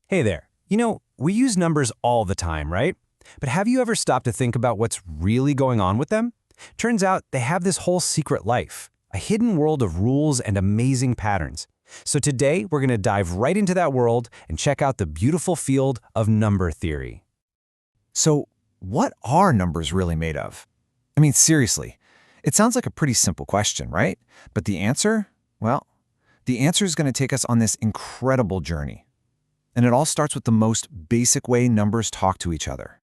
Hey there. We use numbers all the time, right? But have you ever stopped to think about what's really going on with them? Turns out they have this whole secret life, a hidden world of rules and amazing patterns. So today, we're going to dive right into that world and check out the beautiful field of number theory. So, what are numbers really made of? I mean, seriously, it sounds like a pretty simple question, right? But the answer? Well, the answer is going to take us on this incredible journey. And it all starts with the most basic way numbers talk to each other.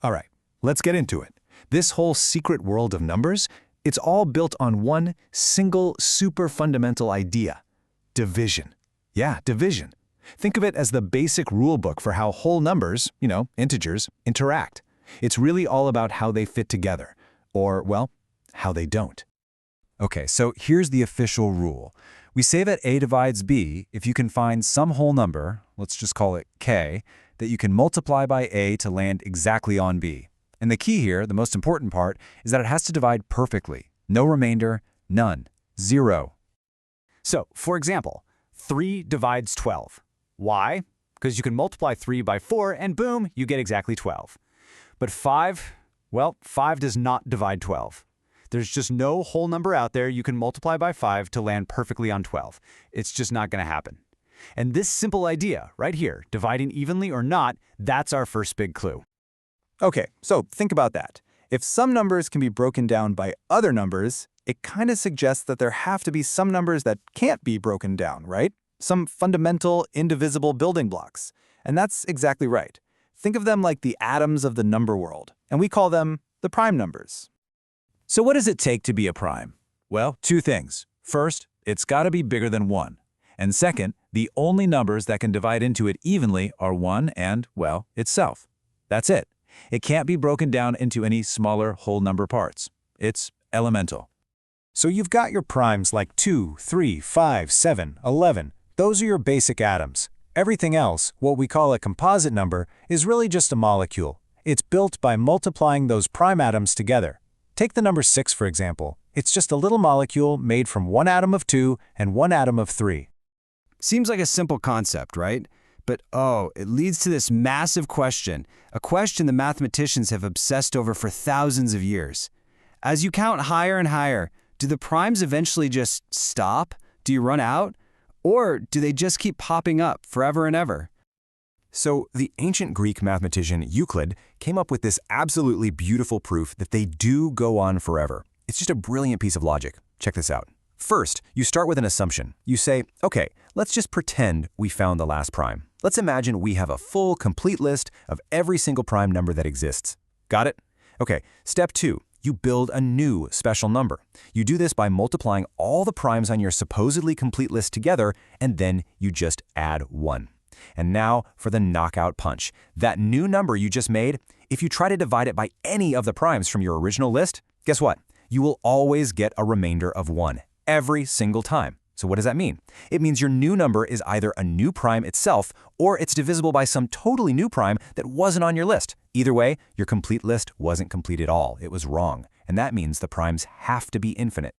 All right, let's get into it. This whole secret world of numbers, it's all built on one single super fundamental idea: division. Yeah, division. Think of it as the basic rule book for how whole numbers, integers, interact. It's really all about how they fit together, or, well, how they don't. Okay, so here's the official rule. We say that A divides B if you can find some whole number, let's just call it K, that you can multiply by A to land exactly on B. And the key here, the most important part, is that it has to divide perfectly. No remainder, none, 0. So, for example, 3 divides 12. Why? Because you can multiply 3 by 4 and boom, you get exactly 12. But 5 does not divide 12. There's just no whole number out there you can multiply by 5 to land perfectly on 12. It's just not going to happen. And this simple idea right here, dividing evenly or not, that's our first big clue. Okay, so think about that. If some numbers can be broken down by other numbers, it kind of suggests that there have to be some numbers that can't be broken down, right? Some fundamental, indivisible building blocks. And that's exactly right. Think of them like the atoms of the number world, and we call them the prime numbers. So what does it take to be a prime? Well, two things. First, it's got to be bigger than 1. And second, the only numbers that can divide into it evenly are 1 and, well, itself. That's it. It can't be broken down into any smaller whole number parts. It's elemental. So you've got your primes like 2, 3, 5, 7, 11. Those are your basic atoms. Everything else, what we call a composite number, is really just a molecule. It's built by multiplying those prime atoms together. Take the number 6, for example. It's just a little molecule made from one atom of 2 and one atom of 3. Seems like a simple concept, right? But it leads to this massive question, a question the mathematicians have obsessed over for thousands of years. As you count higher and higher, do the primes eventually just stop? Do you run out? Or do they just keep popping up forever and ever? So the ancient Greek mathematician Euclid came up with this absolutely beautiful proof that they do go on forever. It's just a brilliant piece of logic. Check this out. First, you start with an assumption. You say, okay, let's just pretend we found the last prime. Let's imagine we have a full, complete list of every single prime number that exists. Got it? Okay, step 2, you build a new special number. You do this by multiplying all the primes on your supposedly complete list together, and then you just add 1. And now for the knockout punch. That new number you just made, if you try to divide it by any of the primes from your original list, guess what? You will always get a remainder of 1 every single time. So what does that mean? It means your new number is either a new prime itself or it's divisible by some totally new prime that wasn't on your list. Either way, your complete list wasn't complete at all. It was wrong. And that means the primes have to be infinite.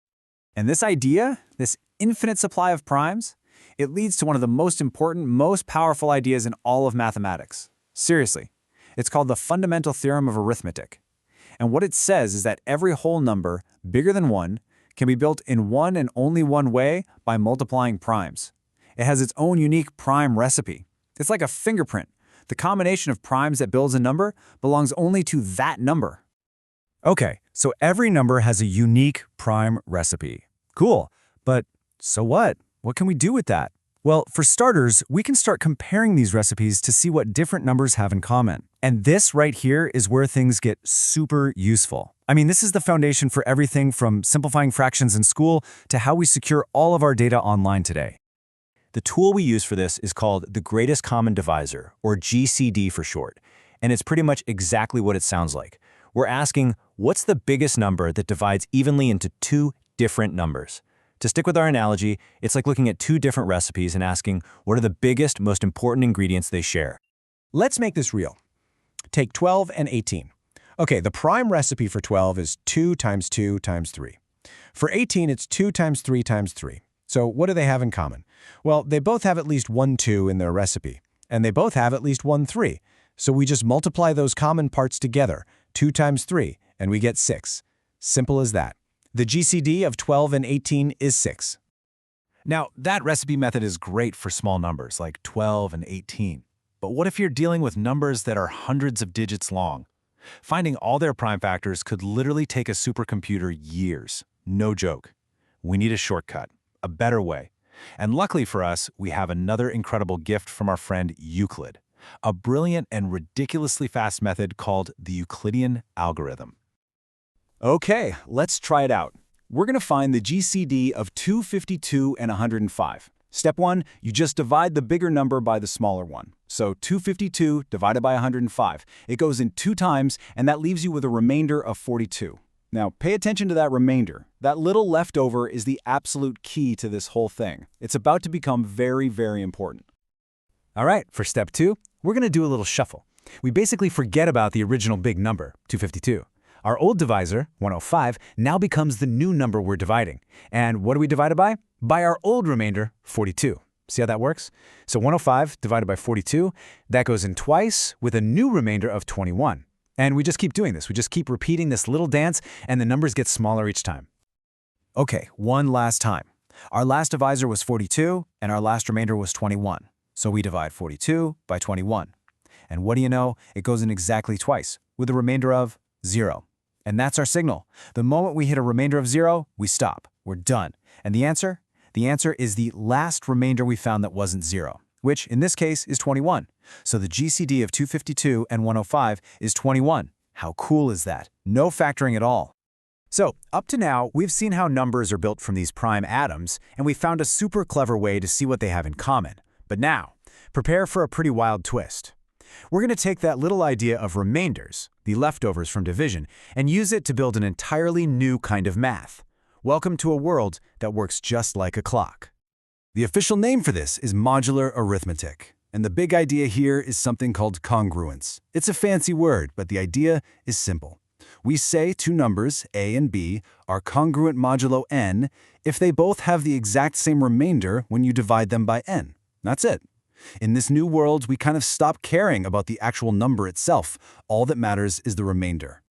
And this idea, this infinite supply of primes, it leads to one of the most important, most powerful ideas in all of mathematics. Seriously, it's called the fundamental theorem of arithmetic. And what it says is that every whole number bigger than 1 can be built in one and only one way by multiplying primes. It has its own unique prime recipe. It's like a fingerprint. The combination of primes that builds a number belongs only to that number. Okay, so every number has a unique prime recipe. Cool, but so what? What can we do with that? Well, for starters, we can start comparing these recipes to see what different numbers have in common. And this right here is where things get super useful. I mean, this is the foundation for everything from simplifying fractions in school to how we secure all of our data online today. The tool we use for this is called the greatest common divisor, or GCD for short. And it's pretty much exactly what it sounds like. We're asking, what's the biggest number that divides evenly into two different numbers? To stick with our analogy, it's like looking at two different recipes and asking, what are the biggest, most important ingredients they share? Let's make this real. Take 12 and 18. Okay, the prime recipe for 12 is 2 times 2 times 3. For 18, it's 2 times 3 times 3. So what do they have in common? Well, they both have at least one 2 in their recipe. And they both have at least one 3. So we just multiply those common parts together, 2 times 3, and we get 6. Simple as that. The GCD of 12 and 18 is 6. Now, that recipe method is great for small numbers like 12 and 18. But what if you're dealing with numbers that are hundreds of digits long? Finding all their prime factors could literally take a supercomputer years. No joke. We need a shortcut, a better way. And luckily for us, we have another incredible gift from our friend Euclid, a brilliant and ridiculously fast method called the Euclidean algorithm. Okay, let's try it out. We're going to find the GCD of 252 and 105. Step 1, you just divide the bigger number by the smaller one. So 252 divided by 105. It goes in 2 times, and that leaves you with a remainder of 42. Now, pay attention to that remainder. That little leftover is the absolute key to this whole thing. It's about to become very, very important. All right, for step 2, we're going to do a little shuffle. We basically forget about the original big number, 252. Our old divisor, 105, now becomes the new number we're dividing. And what do we divide it by? By our old remainder, 42. See how that works? So 105 divided by 42, that goes in twice with a new remainder of 21. And we just keep doing this. We just keep repeating this little dance, and the numbers get smaller each time. Okay, one last time. Our last divisor was 42, and our last remainder was 21. So we divide 42 by 21. And what do you know? It goes in exactly twice, with a remainder of 0. And that's our signal. The moment we hit a remainder of 0, we stop. We're done. And the answer? The answer is the last remainder we found that wasn't 0, which in this case is 21. So the GCD of 252 and 105 is 21. How cool is that? No factoring at all. So, up to now, we've seen how numbers are built from these prime atoms, and we found a super clever way to see what they have in common. But now, prepare for a pretty wild twist. We're going to take that little idea of remainders, the leftovers from division, and use it to build an entirely new kind of math. Welcome to a world that works just like a clock. The official name for this is modular arithmetic. And the big idea here is something called congruence. It's a fancy word, but the idea is simple. We say two numbers, a and b, are congruent modulo n if they both have the exact same remainder when you divide them by n. That's it. In this new world, we kind of stop caring about the actual number itself. All that matters is the remainder.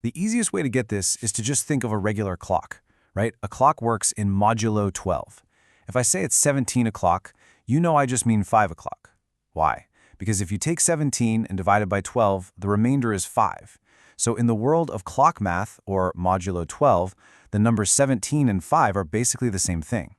The easiest way to get this is to just think of a regular clock, right? A clock works in modulo 12. If I say it's 17 o'clock, you know I just mean 5 o'clock. Why? Because if you take 17 and divide it by 12, the remainder is 5. So in the world of clock math, or modulo 12, the numbers 17 and 5 are basically the same thing.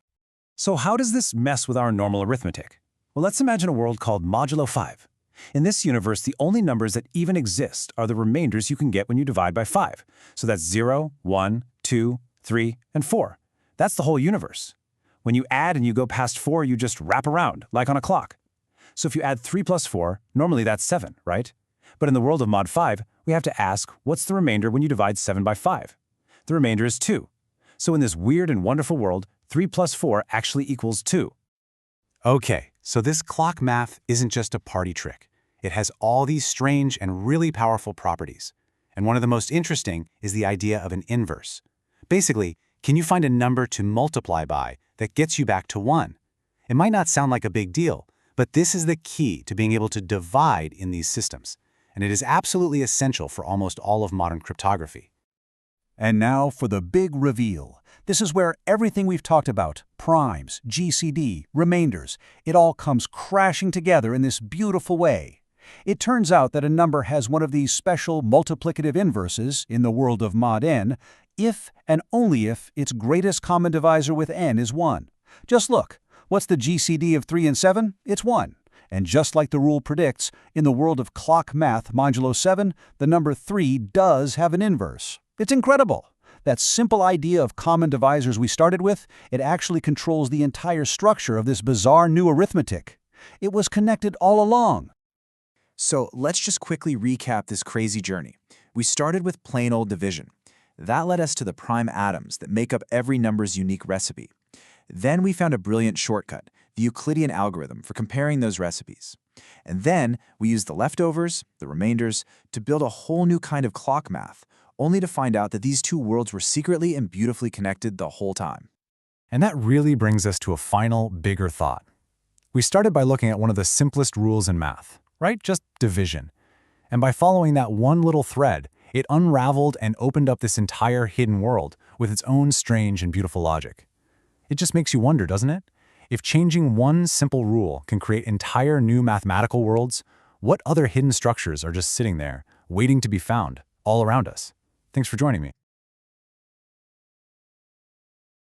So how does this mess with our normal arithmetic? Well, let's imagine a world called modulo 5. In this universe, the only numbers that even exist are the remainders you can get when you divide by 5. So that's 0, 1, 2, 3, and 4. That's the whole universe. When you add and you go past 4, you just wrap around, like on a clock. So if you add 3 plus 4, normally that's 7, right? But in the world of mod 5, we have to ask, what's the remainder when you divide 7 by 5? The remainder is 2. So in this weird and wonderful world, 3 plus 4 actually equals 2. Okay, so this clock math isn't just a party trick. It has all these strange and really powerful properties. And one of the most interesting is the idea of an inverse. Basically, can you find a number to multiply by that gets you back to 1? It might not sound like a big deal, but this is the key to being able to divide in these systems. And it is absolutely essential for almost all of modern cryptography. And now for the big reveal. This is where everything we've talked about, primes, GCD, remainders, it all comes crashing together in this beautiful way. It turns out that a number has one of these special multiplicative inverses in the world of mod n if and only if its greatest common divisor with n is 1. Just look, what's the GCD of 3 and 7? It's 1. And just like the rule predicts, in the world of clock math modulo 7, the number 3 does have an inverse. It's incredible. That simple idea of common divisors we started with, it actually controls the entire structure of this bizarre new arithmetic. It was connected all along. So let's just quickly recap this crazy journey. We started with plain old division. That led us to the prime atoms that make up every number's unique recipe. Then we found a brilliant shortcut, the Euclidean algorithm, for comparing those recipes. And then we used the leftovers, the remainders, to build a whole new kind of clock math, only to find out that these two worlds were secretly and beautifully connected the whole time. And that really brings us to a final, bigger thought. We started by looking at one of the simplest rules in math, right? Just division. And by following that one little thread, it unraveled and opened up this entire hidden world with its own strange and beautiful logic. It just makes you wonder, doesn't it? If changing one simple rule can create entire new mathematical worlds, what other hidden structures are just sitting there, waiting to be found, all around us? Thanks for joining me.